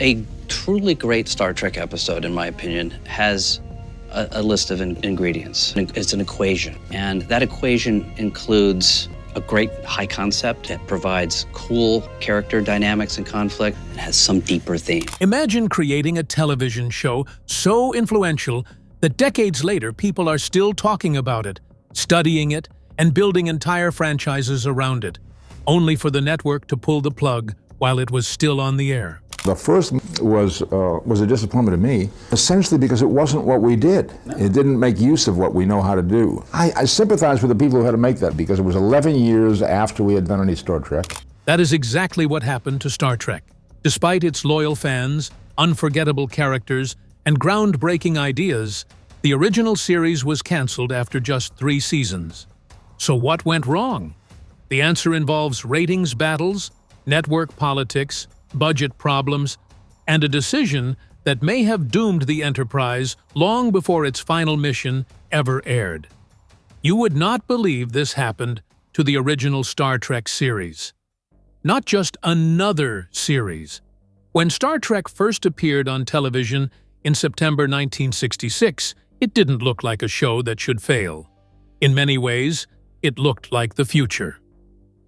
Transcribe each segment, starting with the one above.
A truly great Star Trek episode, in my opinion, has a list of ingredients. It's an equation, and that equation includes a great high concept that provides cool character dynamics and conflict, and has some deeper theme. Imagine creating a television show so influential that decades later people are still talking about it, studying it, and building entire franchises around it, only for the network to pull the plug while it was still on the air. The first was a disappointment to me, essentially because it wasn't what we did. It didn't make use of what we know how to do. I sympathize with the people who had to make that, because it was 11 years after we had done any Star Trek. That is exactly what happened to Star Trek. Despite its loyal fans, unforgettable characters, and groundbreaking ideas, the original series was canceled after just 3 seasons. So what went wrong? The answer involves ratings battles, network politics, budget problems, and a decision that may have doomed the Enterprise long before its final mission ever aired. You would not believe this happened to the original Star Trek series. Not just another series. When Star Trek first appeared on television in September 1966, it didn't look like a show that should fail. In many ways, it looked like the future.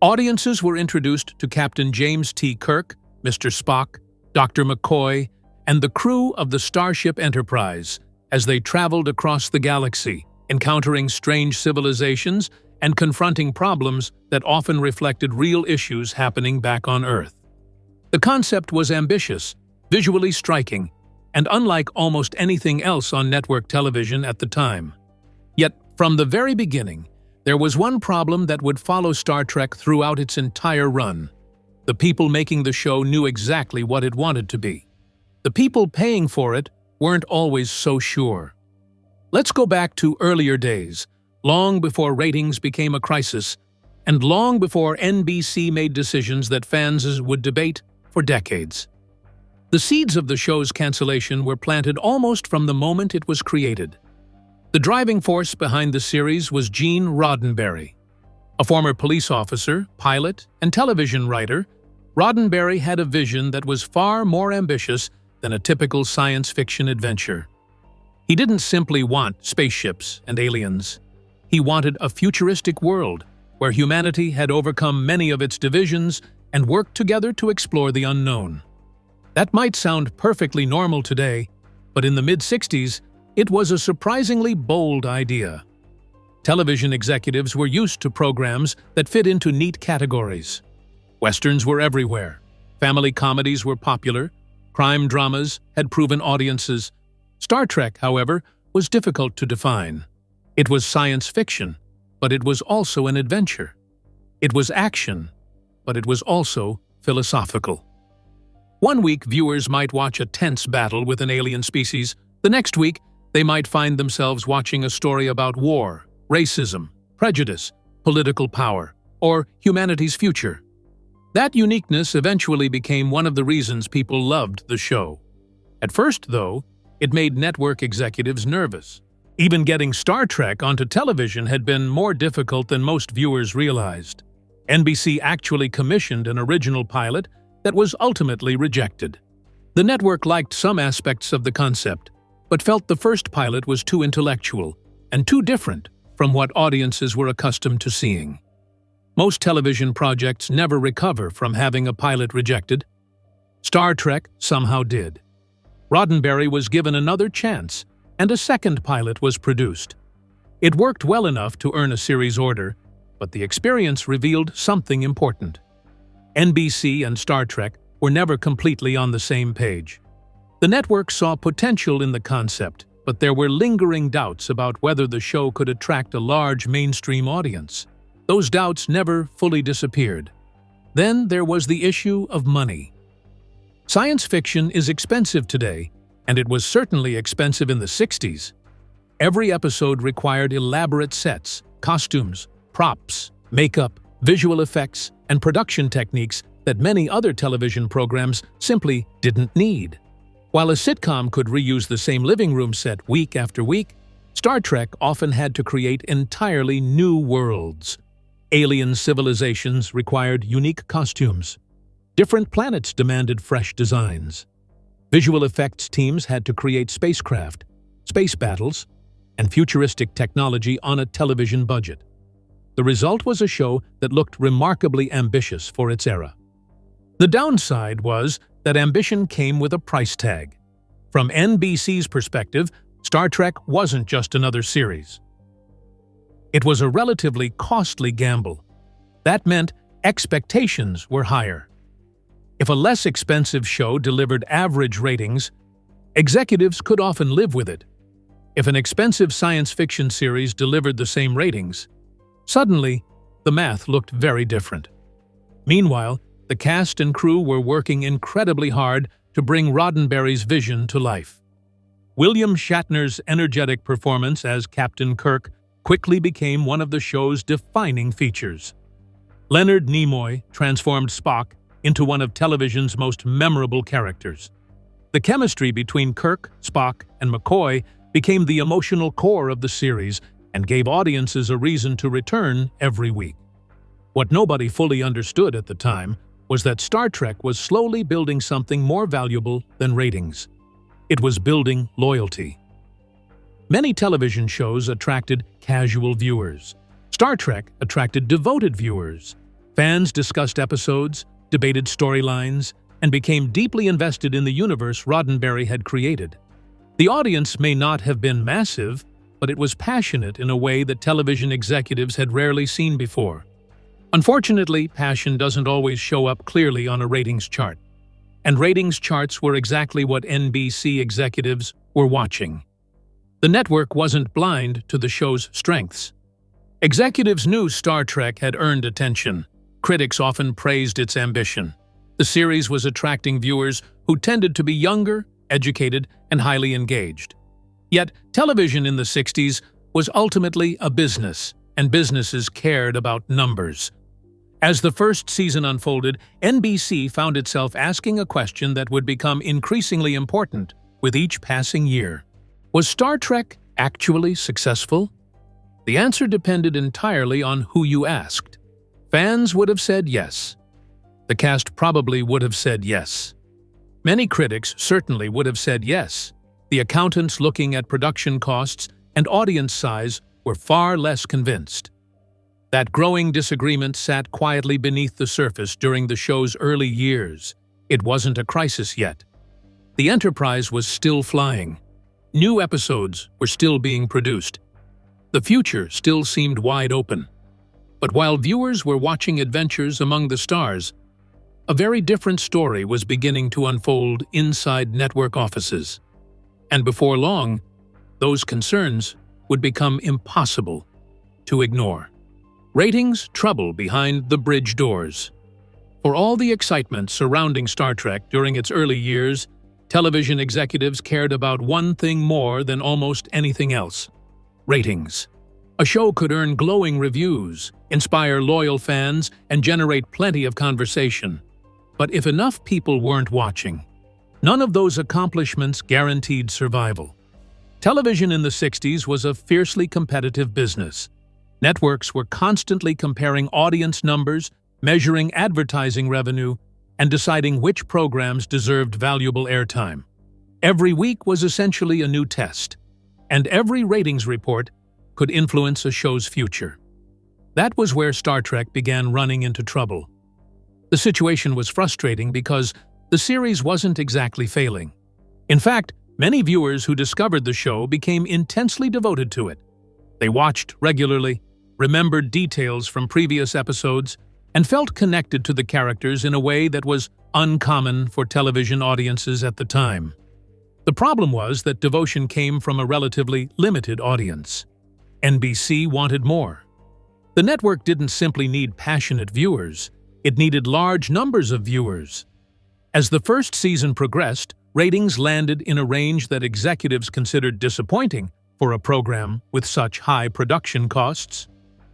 Audiences were introduced to Captain James T. Kirk, Mr. Spock, Dr. McCoy, and the crew of the Starship Enterprise as they traveled across the galaxy, encountering strange civilizations and confronting problems that often reflected real issues happening back on Earth. The concept was ambitious, visually striking, and unlike almost anything else on network television at the time. Yet, from the very beginning, there was one problem that would follow Star Trek throughout its entire run. The people making the show knew exactly what it wanted to be. The people paying for it weren't always so sure. Let's go back to earlier days, long before ratings became a crisis, and long before NBC made decisions that fans would debate for decades. The seeds of the show's cancellation were planted almost from the moment it was created. The driving force behind the series was Gene Roddenberry. A former police officer, pilot, and television writer, Roddenberry had a vision that was far more ambitious than a typical science fiction adventure. He didn't simply want spaceships and aliens. He wanted a futuristic world where humanity had overcome many of its divisions and worked together to explore the unknown. That might sound perfectly normal today, but in the mid-60s, it was a surprisingly bold idea. Television executives were used to programs that fit into neat categories. Westerns were everywhere. Family comedies were popular. Crime dramas had proven audiences. Star Trek, however, was difficult to define. It was science fiction, but it was also an adventure. It was action, but it was also philosophical. One week, viewers might watch a tense battle with an alien species. The next week, they might find themselves watching a story about war, racism, prejudice, political power, or humanity's future. That uniqueness eventually became one of the reasons people loved the show. At first, though, it made network executives nervous. Even getting Star Trek onto television had been more difficult than most viewers realized. NBC actually commissioned an original pilot that was ultimately rejected. The network liked some aspects of the concept, but felt the first pilot was too intellectual and too different from what audiences were accustomed to seeing. Most television projects never recover from having a pilot rejected. Star Trek somehow did. Roddenberry was given another chance, and a second pilot was produced. It worked well enough to earn a series order, but the experience revealed something important. NBC and Star Trek were never completely on the same page. The network saw potential in the concept, but there were lingering doubts about whether the show could attract a large mainstream audience. Those doubts never fully disappeared. Then there was the issue of money. Science fiction is expensive today, and it was certainly expensive in the 60s. Every episode required elaborate sets, costumes, props, makeup, visual effects, and production techniques that many other television programs simply didn't need. While a sitcom could reuse the same living room set week after week, Star Trek often had to create entirely new worlds. Alien civilizations required unique costumes. Different planets demanded fresh designs. Visual effects teams had to create spacecraft, space battles, and futuristic technology on a television budget. The result was a show that looked remarkably ambitious for its era. The downside was that ambition came with a price tag. From NBC's perspective, Star Trek wasn't just another series. It was a relatively costly gamble. That meant expectations were higher. If a less expensive show delivered average ratings, executives could often live with it. If an expensive science fiction series delivered the same ratings, suddenly, the math looked very different. Meanwhile, the cast and crew were working incredibly hard to bring Roddenberry's vision to life. William Shatner's energetic performance as Captain Kirk quickly became one of the show's defining features. Leonard Nimoy transformed Spock into one of television's most memorable characters. The chemistry between Kirk, Spock, and McCoy became the emotional core of the series and gave audiences a reason to return every week. What nobody fully understood at the time was that Star Trek was slowly building something more valuable than ratings. It was building loyalty. Many television shows attracted casual viewers. Star Trek attracted devoted viewers. Fans discussed episodes, debated storylines, and became deeply invested in the universe Roddenberry had created. The audience may not have been massive, but it was passionate in a way that television executives had rarely seen before. Unfortunately, passion doesn't always show up clearly on a ratings chart. And ratings charts were exactly what NBC executives were watching. The network wasn't blind to the show's strengths. Executives knew Star Trek had earned attention. Critics often praised its ambition. The series was attracting viewers who tended to be younger, educated, and highly engaged. Yet, television in the 60s was ultimately a business, and businesses cared about numbers. As the first season unfolded, NBC found itself asking a question that would become increasingly important with each passing year. Was Star Trek actually successful? The answer depended entirely on who you asked. Fans would have said yes. The cast probably would have said yes. Many critics certainly would have said yes. The accountants looking at production costs and audience size were far less convinced. That growing disagreement sat quietly beneath the surface during the show's early years. It wasn't a crisis yet. The Enterprise was still flying. New episodes were still being produced. The future still seemed wide open. But while viewers were watching adventures among the stars, a very different story was beginning to unfold inside network offices. And before long, those concerns would become impossible to ignore. Ratings trouble behind the bridge doors. For all the excitement surrounding Star Trek during its early years, television executives cared about one thing more than almost anything else: ratings. A show could earn glowing reviews, inspire loyal fans, and generate plenty of conversation. But if enough people weren't watching, none of those accomplishments guaranteed survival. Television in the 60s was a fiercely competitive business. Networks were constantly comparing audience numbers, measuring advertising revenue, and deciding which programs deserved valuable airtime. Every week was essentially a new test, and every ratings report could influence a show's future. That was where Star Trek began running into trouble. The situation was frustrating because the series wasn't exactly failing. In fact, many viewers who discovered the show became intensely devoted to it. They watched regularly, remembered details from previous episodes, and felt connected to the characters in a way that was uncommon for television audiences at the time. The problem was that devotion came from a relatively limited audience. NBC wanted more. The network didn't simply need passionate viewers, it needed large numbers of viewers. As the first season progressed, ratings landed in a range that executives considered disappointing for a program with such high production costs.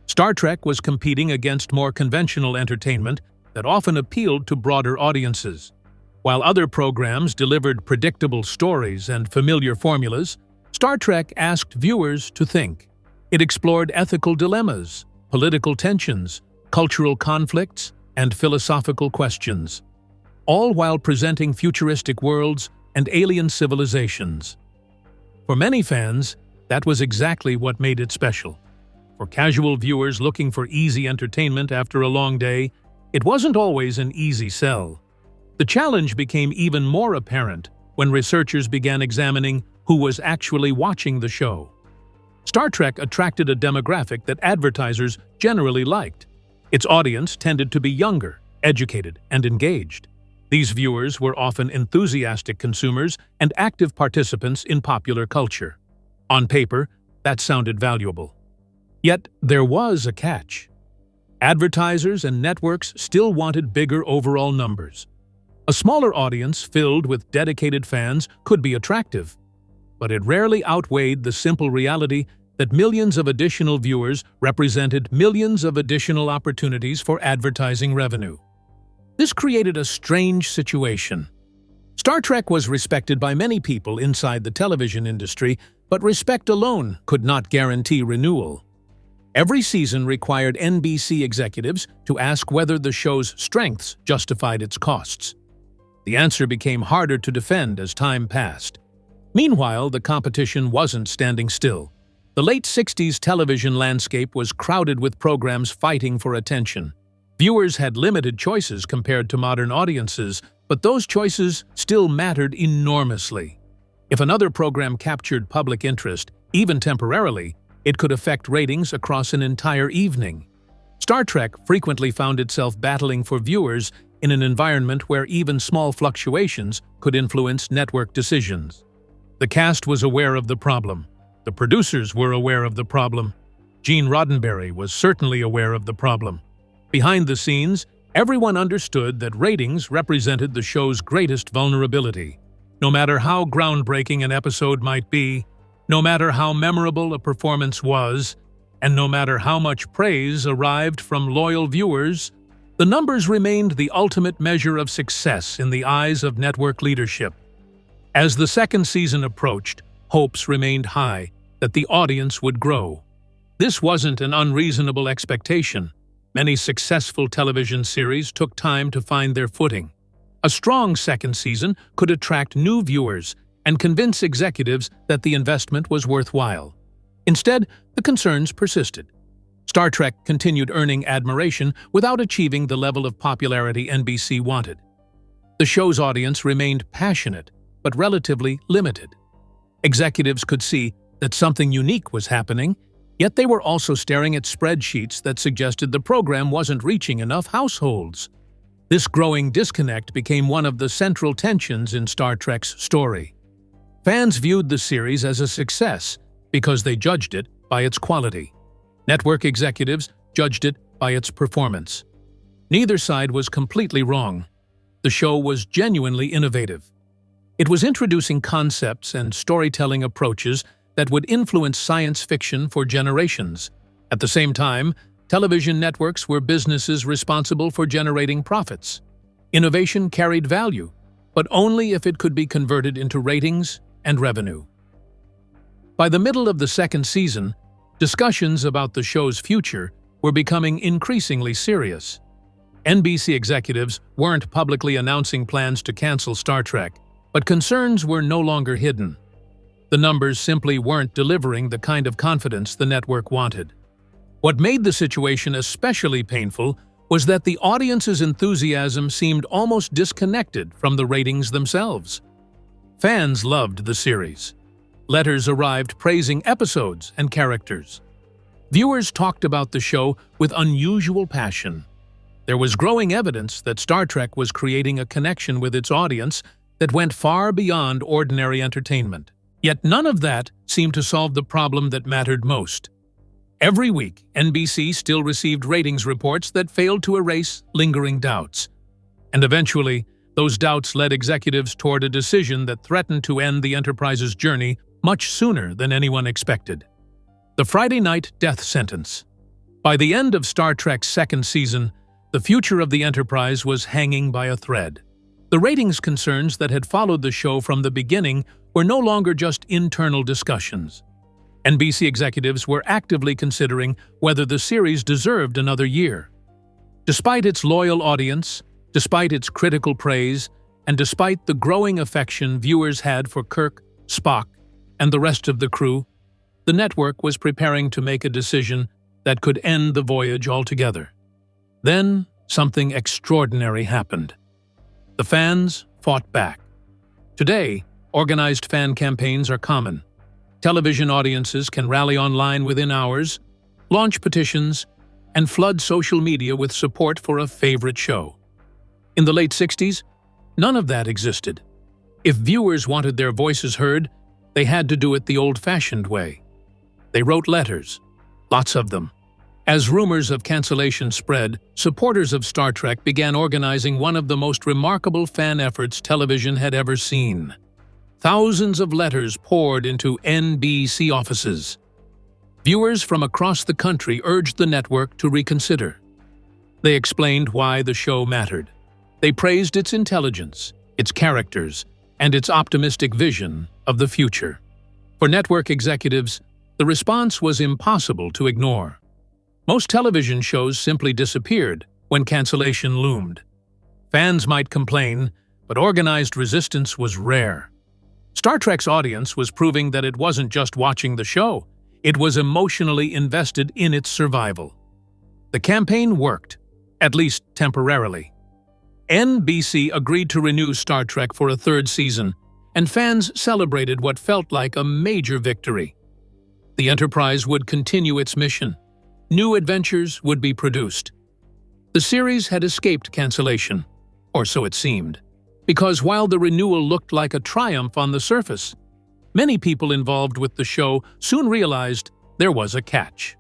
Star Trek was competing against more conventional entertainment that often appealed to broader audiences. While other programs delivered predictable stories and familiar formulas, Star Trek asked viewers to think. It explored ethical dilemmas, political tensions, cultural conflicts, and philosophical questions, all while presenting futuristic worlds and alien civilizations. For many fans, that was exactly what made it special. For casual viewers looking for easy entertainment after a long day, it wasn't always an easy sell. The challenge became even more apparent when researchers began examining who was actually watching the show. Star Trek attracted a demographic that advertisers generally liked. Its audience tended to be younger, educated, and engaged. These viewers were often enthusiastic consumers and active participants in popular culture. On paper, that sounded valuable. Yet there was a catch. Advertisers and networks still wanted bigger overall numbers. A smaller audience filled with dedicated fans could be attractive, but it rarely outweighed the simple reality that millions of additional viewers represented millions of additional opportunities for advertising revenue. This created a strange situation. Star Trek was respected by many people inside the television industry, but respect alone could not guarantee renewal. Every season required NBC executives to ask whether the show's strengths justified its costs. The answer became harder to defend as time passed. Meanwhile, the competition wasn't standing still. The late 60s television landscape was crowded with programs fighting for attention. Viewers had limited choices compared to modern audiences, but those choices still mattered enormously. If another program captured public interest, even temporarily, it could affect ratings across an entire evening. Star Trek frequently found itself battling for viewers in an environment where even small fluctuations could influence network decisions. The cast was aware of the problem. The producers were aware of the problem. Gene Roddenberry was certainly aware of the problem. Behind the scenes, everyone understood that ratings represented the show's greatest vulnerability. No matter how groundbreaking an episode might be, no matter how memorable a performance was, and no matter how much praise arrived from loyal viewers, the numbers remained the ultimate measure of success in the eyes of network leadership. As the second season approached, hopes remained high that the audience would grow. This wasn't an unreasonable expectation. Many successful television series took time to find their footing. A strong second season could attract new viewers and convince executives that the investment was worthwhile. Instead, the concerns persisted. Star Trek continued earning admiration without achieving the level of popularity NBC wanted. The show's audience remained passionate, but relatively limited. Executives could see that something unique was happening, yet they were also staring at spreadsheets that suggested the program wasn't reaching enough households. This growing disconnect became one of the central tensions in Star Trek's story. Fans viewed the series as a success because they judged it by its quality. Network executives judged it by its performance. Neither side was completely wrong. The show was genuinely innovative. It was introducing concepts and storytelling approaches that would influence science fiction for generations. At the same time, television networks were businesses responsible for generating profits. Innovation carried value, but only if it could be converted into ratings and revenue. By the middle of the second season, discussions about the show's future were becoming increasingly serious. NBC executives weren't publicly announcing plans to cancel Star Trek, but concerns were no longer hidden. The numbers simply weren't delivering the kind of confidence the network wanted. What made the situation especially painful was that the audience's enthusiasm seemed almost disconnected from the ratings themselves. Fans loved the series. Letters arrived praising episodes and characters. Viewers talked about the show with unusual passion. There was growing evidence that Star Trek was creating a connection with its audience that went far beyond ordinary entertainment. Yet none of that seemed to solve the problem that mattered most. Every week, NBC still received ratings reports that failed to erase lingering doubts. And eventually, those doubts led executives toward a decision that threatened to end the Enterprise's journey much sooner than anyone expected. The Friday night death sentence. By the end of Star Trek's second season, the future of the Enterprise was hanging by a thread. The ratings concerns that had followed the show from the beginning were no longer just internal discussions. NBC executives were actively considering whether the series deserved another year. Despite its loyal audience, despite its critical praise, and despite the growing affection viewers had for Kirk, Spock, and the rest of the crew, the network was preparing to make a decision that could end the voyage altogether. Then, something extraordinary happened. The fans fought back. Today, organized fan campaigns are common. Television audiences can rally online within hours, launch petitions, and flood social media with support for a favorite show. In the late 60s, none of that existed. If viewers wanted their voices heard, they had to do it the old-fashioned way. They wrote letters, lots of them. As rumors of cancellation spread, supporters of Star Trek began organizing one of the most remarkable fan efforts television had ever seen. Thousands of letters poured into NBC offices. Viewers from across the country urged the network to reconsider. They explained why the show mattered. They praised its intelligence, its characters, and its optimistic vision of the future. For network executives, the response was impossible to ignore. Most television shows simply disappeared when cancellation loomed. Fans might complain, but organized resistance was rare. Star Trek's audience was proving that it wasn't just watching the show, it was emotionally invested in its survival. The campaign worked, at least temporarily. NBC agreed to renew Star Trek for a third season, and fans celebrated what felt like a major victory. The Enterprise would continue its mission. New adventures would be produced. The series had escaped cancellation, or so it seemed, because while the renewal looked like a triumph on the surface, many people involved with the show soon realized there was a catch.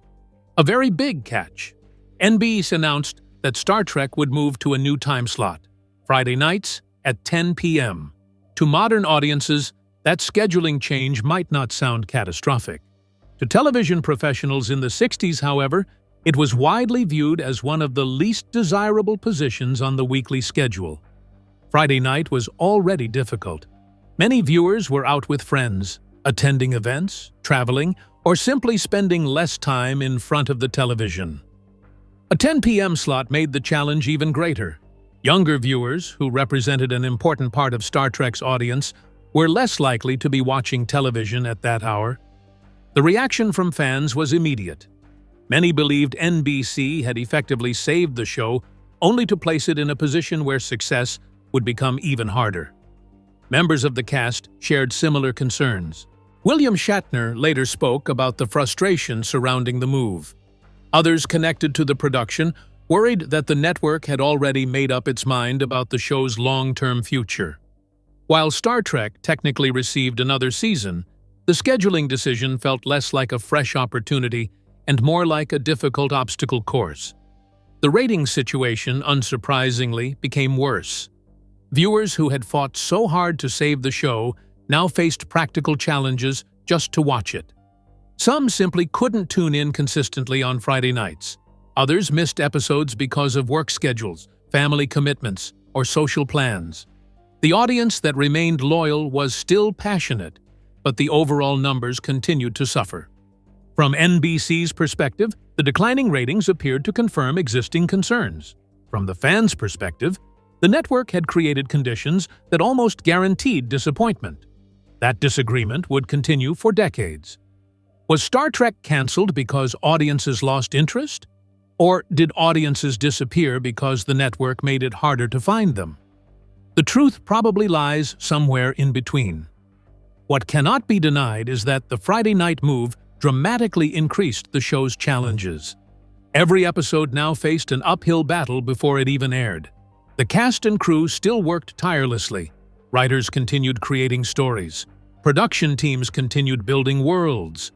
A very big catch. NBC announced that Star Trek would move to a new time slot, Friday nights at 10 p.m. To modern audiences, that scheduling change might not sound catastrophic. To television professionals in the 60s, however, it was widely viewed as one of the least desirable positions on the weekly schedule. Friday night was already difficult. Many viewers were out with friends, attending events, traveling, or simply spending less time in front of the television. A 10 p.m. slot made the challenge even greater. Younger viewers, who represented an important part of Star Trek's audience, were less likely to be watching television at that hour. The reaction from fans was immediate. Many believed NBC had effectively saved the show, only to place it in a position where success would become even harder. Members of the cast shared similar concerns. William Shatner later spoke about the frustration surrounding the move. Others connected to the production worried that the network had already made up its mind about the show's long-term future. While Star Trek technically received another season, the scheduling decision felt less like a fresh opportunity and more like a difficult obstacle course. The ratings situation, unsurprisingly, became worse. Viewers who had fought so hard to save the show now faced practical challenges just to watch it. Some simply couldn't tune in consistently on Friday nights. Others missed episodes because of work schedules, family commitments, or social plans. The audience that remained loyal was still passionate, but the overall numbers continued to suffer. From NBC's perspective, the declining ratings appeared to confirm existing concerns. From the fans' perspective, the network had created conditions that almost guaranteed disappointment. That disagreement would continue for decades. Was Star Trek canceled because audiences lost interest? Or did audiences disappear because the network made it harder to find them? The truth probably lies somewhere in between. What cannot be denied is that the Friday night move dramatically increased the show's challenges. Every episode now faced an uphill battle before it even aired. The cast and crew still worked tirelessly. Writers continued creating stories. Production teams continued building worlds.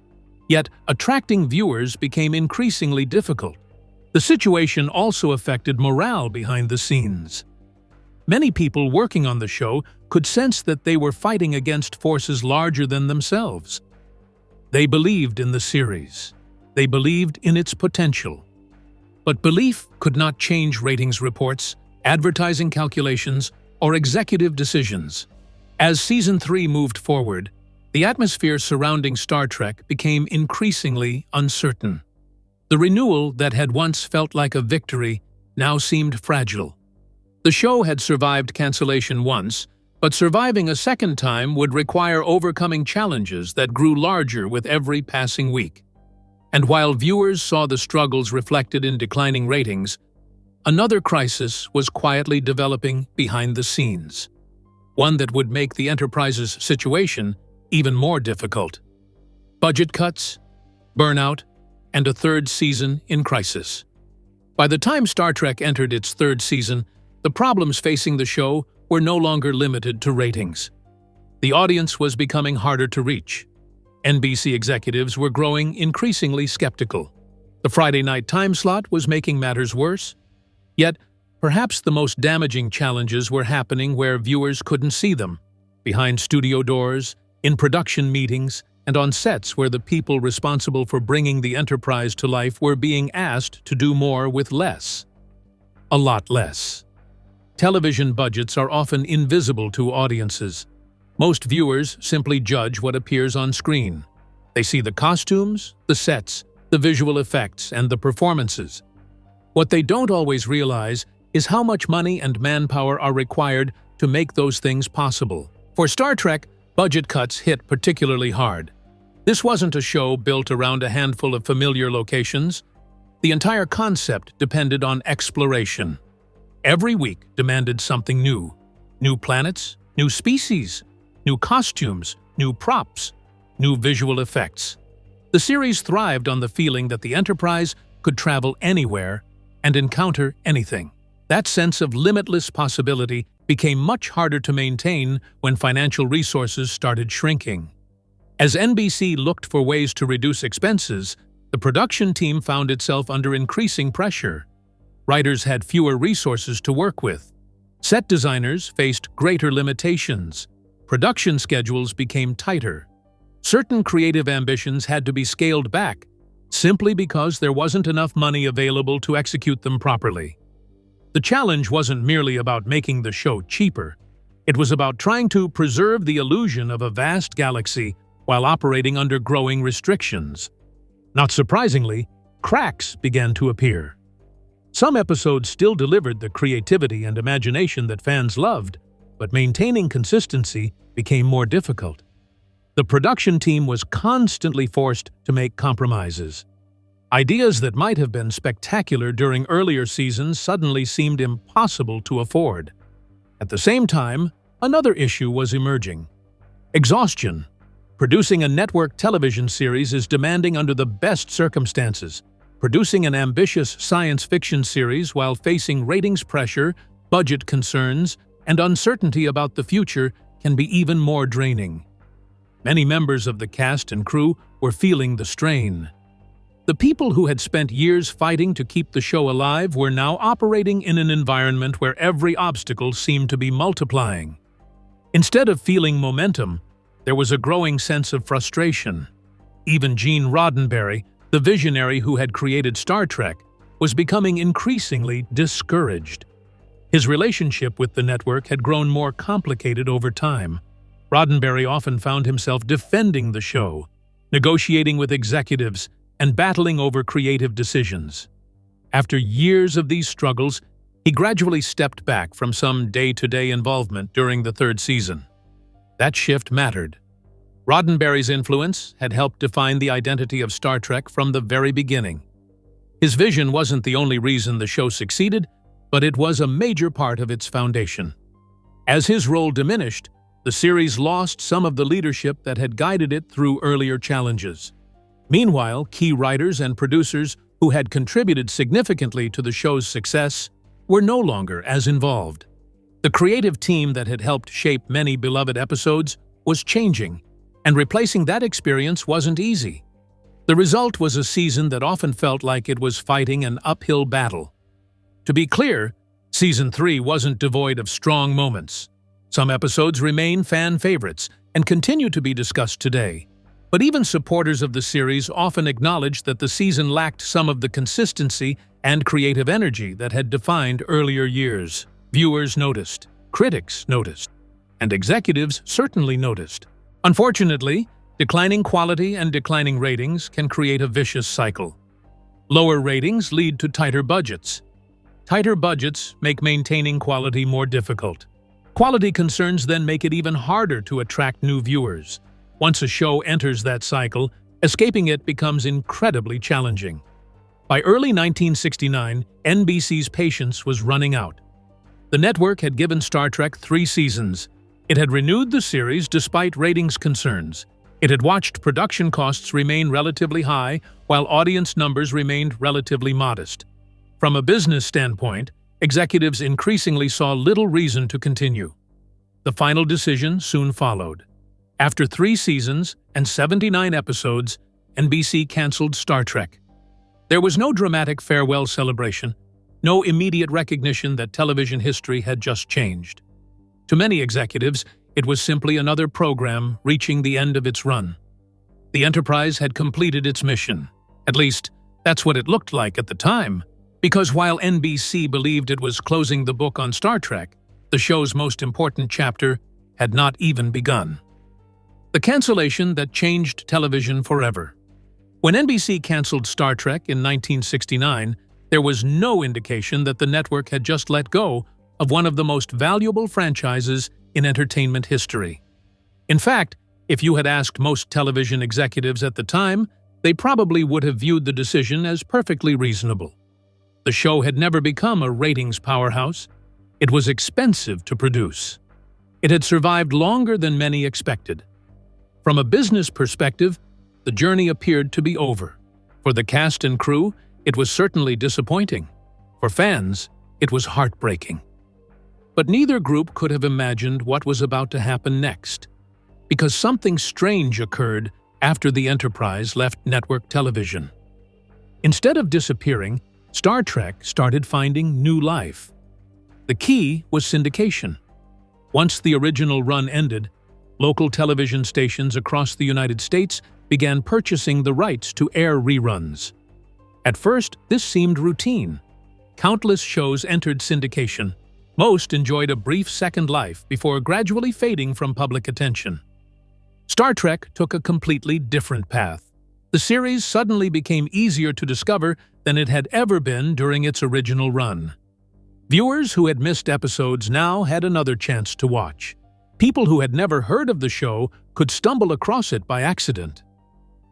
Yet, attracting viewers became increasingly difficult. The situation also affected morale behind the scenes. Many people working on the show could sense that they were fighting against forces larger than themselves. They believed in the series. They believed in its potential. But belief could not change ratings reports, advertising calculations, or executive decisions. As Season 3 moved forward, the atmosphere surrounding Star Trek became increasingly uncertain. The renewal that had once felt like a victory now seemed fragile. The show had survived cancellation once, but surviving a second time would require overcoming challenges that grew larger with every passing week. And while viewers saw the struggles reflected in declining ratings, another crisis was quietly developing behind the scenes, one that would make the Enterprise's situation even more difficult. Budget cuts, burnout, and a third season in crisis. By the time Star Trek entered its third season, the problems facing the show were no longer limited to ratings. The audience was becoming harder to reach. NBC executives were growing increasingly skeptical. The Friday night time slot was making matters worse. Yet, perhaps the most damaging challenges were happening where viewers couldn't see them, behind studio doors, in production meetings, and on sets where the people responsible for bringing the Enterprise to life were being asked to do more with less. A lot less. Television budgets are often invisible to audiences. Most viewers simply judge what appears on screen. They see the costumes, the sets, the visual effects, and the performances. What they don't always realize is how much money and manpower are required to make those things possible. For Star Trek, budget cuts hit particularly hard. This wasn't a show built around a handful of familiar locations. The entire concept depended on exploration. Every week demanded something new. New planets, new species, new costumes, new props, new visual effects. The series thrived on the feeling that the Enterprise could travel anywhere and encounter anything. That sense of limitless possibility became much harder to maintain when financial resources started shrinking. As NBC looked for ways to reduce expenses, the production team found itself under increasing pressure. Writers had fewer resources to work with. Set designers faced greater limitations. Production schedules became tighter. Certain creative ambitions had to be scaled back, simply because there wasn't enough money available to execute them properly. The challenge wasn't merely about making the show cheaper. It was about trying to preserve the illusion of a vast galaxy while operating under growing restrictions. Not surprisingly, cracks began to appear. Some episodes still delivered the creativity and imagination that fans loved, but maintaining consistency became more difficult. The production team was constantly forced to make compromises. Ideas that might have been spectacular during earlier seasons suddenly seemed impossible to afford. At the same time, another issue was emerging: exhaustion. Producing a network television series is demanding under the best circumstances. Producing an ambitious science fiction series while facing ratings pressure, budget concerns, and uncertainty about the future can be even more draining. Many members of the cast and crew were feeling the strain. The people who had spent years fighting to keep the show alive were now operating in an environment where every obstacle seemed to be multiplying. Instead of feeling momentum, there was a growing sense of frustration. Even Gene Roddenberry, the visionary who had created Star Trek, was becoming increasingly discouraged. His relationship with the network had grown more complicated over time. Roddenberry often found himself defending the show, negotiating with executives, and battling over creative decisions. After years of these struggles, he gradually stepped back from some day-to-day involvement during the third season. That shift mattered. Roddenberry's influence had helped define the identity of Star Trek from the very beginning. His vision wasn't the only reason the show succeeded, but it was a major part of its foundation. As his role diminished, the series lost some of the leadership that had guided it through earlier challenges. Meanwhile, key writers and producers who had contributed significantly to the show's success were no longer as involved. The creative team that had helped shape many beloved episodes was changing, and replacing that experience wasn't easy. The result was a season that often felt like it was fighting an uphill battle. To be clear, Season 3 wasn't devoid of strong moments. Some episodes remain fan favorites and continue to be discussed today. But even supporters of the series often acknowledged that the season lacked some of the consistency and creative energy that had defined earlier years. Viewers noticed, critics noticed, and executives certainly noticed. Unfortunately, declining quality and declining ratings can create a vicious cycle. Lower ratings lead to tighter budgets. Tighter budgets make maintaining quality more difficult. Quality concerns then make it even harder to attract new viewers. Once a show enters that cycle, escaping it becomes incredibly challenging. By early 1969, NBC's patience was running out. The network had given Star Trek 3 seasons. It had renewed the series despite ratings concerns. It had watched production costs remain relatively high, while audience numbers remained relatively modest. From a business standpoint, executives increasingly saw little reason to continue. The final decision soon followed. After 3 seasons and 79 episodes, NBC canceled Star Trek. There was no dramatic farewell celebration, no immediate recognition that television history had just changed. To many executives, it was simply another program reaching the end of its run. The Enterprise had completed its mission. At least, that's what it looked like at the time, because while NBC believed it was closing the book on Star Trek, the show's most important chapter had not even begun. The cancellation that changed television forever. When NBC canceled Star Trek in 1969, there was no indication that the network had just let go of one of the most valuable franchises in entertainment history. In fact, if you had asked most television executives at the time, they probably would have viewed the decision as perfectly reasonable. The show had never become a ratings powerhouse. It was expensive to produce. It had survived longer than many expected. From a business perspective, the journey appeared to be over. For the cast and crew, it was certainly disappointing. For fans, it was heartbreaking. But neither group could have imagined what was about to happen next, because something strange occurred after the Enterprise left network television. Instead of disappearing, Star Trek started finding new life. The key was syndication. Once the original run ended, local television stations across the United States began purchasing the rights to air reruns. At first, this seemed routine. Countless shows entered syndication. Most enjoyed a brief second life before gradually fading from public attention. Star Trek took a completely different path. The series suddenly became easier to discover than it had ever been during its original run. Viewers who had missed episodes now had another chance to watch. People who had never heard of the show could stumble across it by accident.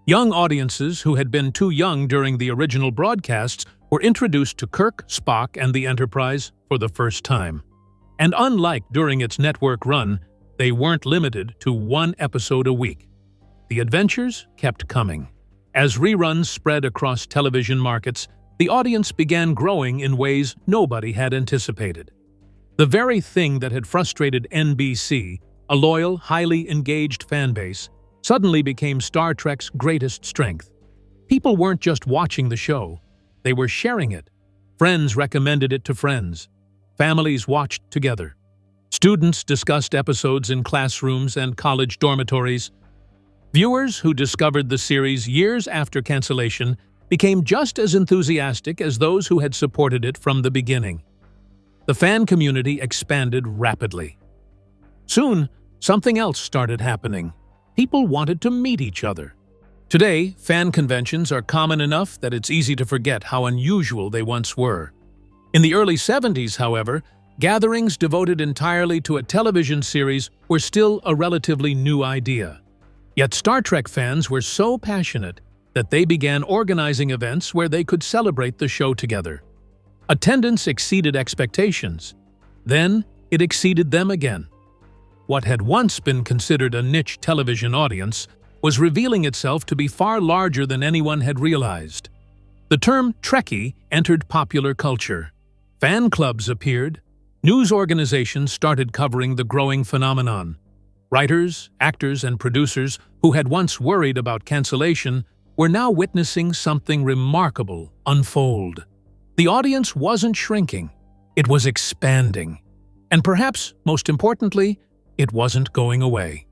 Young audiences who had been too young during the original broadcasts were introduced to Kirk, Spock, and the Enterprise for the first time. And unlike during its network run, they weren't limited to 1 episode a week. The adventures kept coming. As reruns spread across television markets, the audience began growing in ways nobody had anticipated. The very thing that had frustrated NBC, a loyal, highly engaged fan base, suddenly became Star Trek's greatest strength. People weren't just watching the show, they were sharing it. Friends recommended it to friends. Families watched together. Students discussed episodes in classrooms and college dormitories. Viewers who discovered the series years after cancellation became just as enthusiastic as those who had supported it from the beginning. The fan community expanded rapidly. Soon, something else started happening. People wanted to meet each other. Today, fan conventions are common enough that it's easy to forget how unusual they once were. In the early 70s, however, gatherings devoted entirely to a television series were still a relatively new idea. Yet Star Trek fans were so passionate that they began organizing events where they could celebrate the show together. Attendance exceeded expectations. Then, it exceeded them again. What had once been considered a niche television audience was revealing itself to be far larger than anyone had realized. The term Trekkie entered popular culture. Fan clubs appeared. News organizations started covering the growing phenomenon. Writers, actors, and producers who had once worried about cancellation were now witnessing something remarkable unfold. The audience wasn't shrinking, it was expanding. And perhaps, most importantly, it wasn't going away.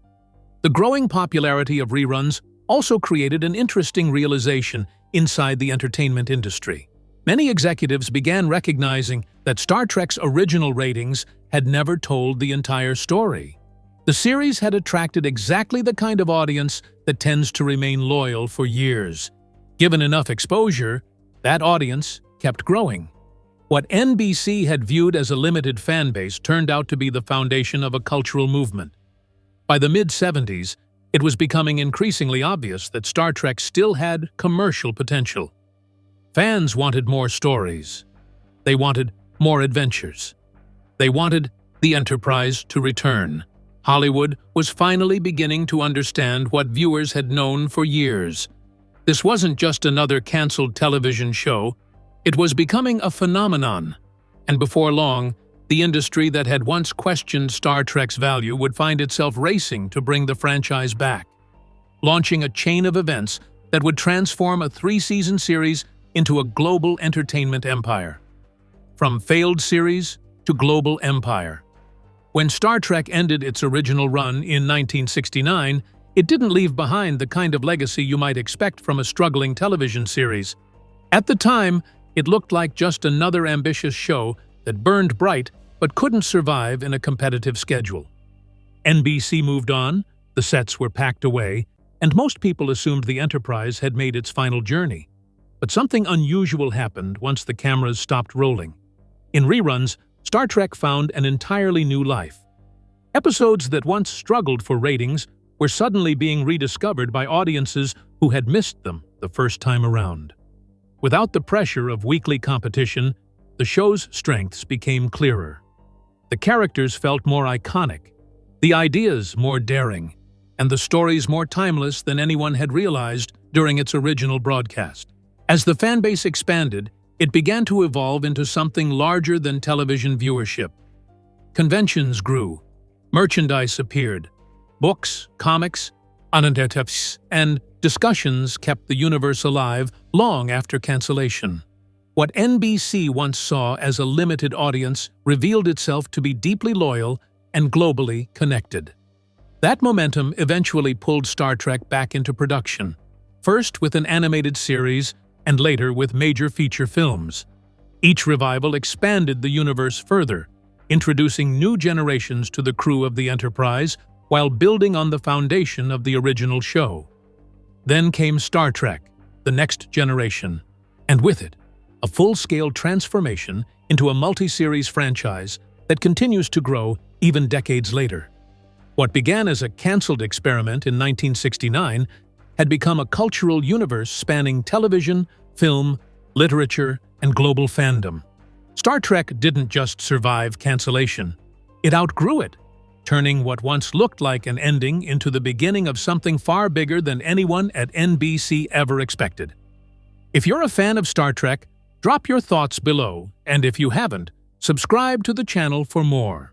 The growing popularity of reruns also created an interesting realization inside the entertainment industry. Many executives began recognizing that Star Trek's original ratings had never told the entire story. The series had attracted exactly the kind of audience that tends to remain loyal for years. Given enough exposure, that audience kept growing. What NBC had viewed as a limited fan base turned out to be the foundation of a cultural movement. By the mid-70s, it was becoming increasingly obvious that Star Trek still had commercial potential. Fans wanted more stories. They wanted more adventures. They wanted the Enterprise to return. Hollywood was finally beginning to understand what viewers had known for years. This wasn't just another canceled television show. It was becoming a phenomenon. And before long, the industry that had once questioned Star Trek's value would find itself racing to bring the franchise back, launching a chain of events that would transform a 3-season series into a global entertainment empire. From failed series to global empire. When Star Trek ended its original run in 1969, it didn't leave behind the kind of legacy you might expect from a struggling television series. At the time, it looked like just another ambitious show that burned bright but couldn't survive in a competitive schedule. NBC moved on, the sets were packed away, and most people assumed the Enterprise had made its final journey. But something unusual happened once the cameras stopped rolling. In reruns, Star Trek found an entirely new life. Episodes that once struggled for ratings were suddenly being rediscovered by audiences who had missed them the first time around. Without the pressure of weekly competition, the show's strengths became clearer. The characters felt more iconic, the ideas more daring, and the stories more timeless than anyone had realized during its original broadcast. As the fanbase expanded, it began to evolve into something larger than television viewership. Conventions grew, merchandise appeared, books, comics, anecdotes, and discussions kept the universe alive long after cancellation. What NBC once saw as a limited audience revealed itself to be deeply loyal and globally connected. That momentum eventually pulled Star Trek back into production, first with an animated series and later with major feature films. Each revival expanded the universe further, introducing new generations to the crew of the Enterprise while building on the foundation of the original show. Then came Star Trek, The Next Generation, and with it, a full-scale transformation into a multi-series franchise that continues to grow even decades later. What began as a canceled experiment in 1969 had become a cultural universe spanning television, film, literature, and global fandom. Star Trek didn't just survive cancellation. It outgrew it, turning what once looked like an ending into the beginning of something far bigger than anyone at NBC ever expected. If you're a fan of Star Trek, drop your thoughts below, and if you haven't, subscribe to the channel for more.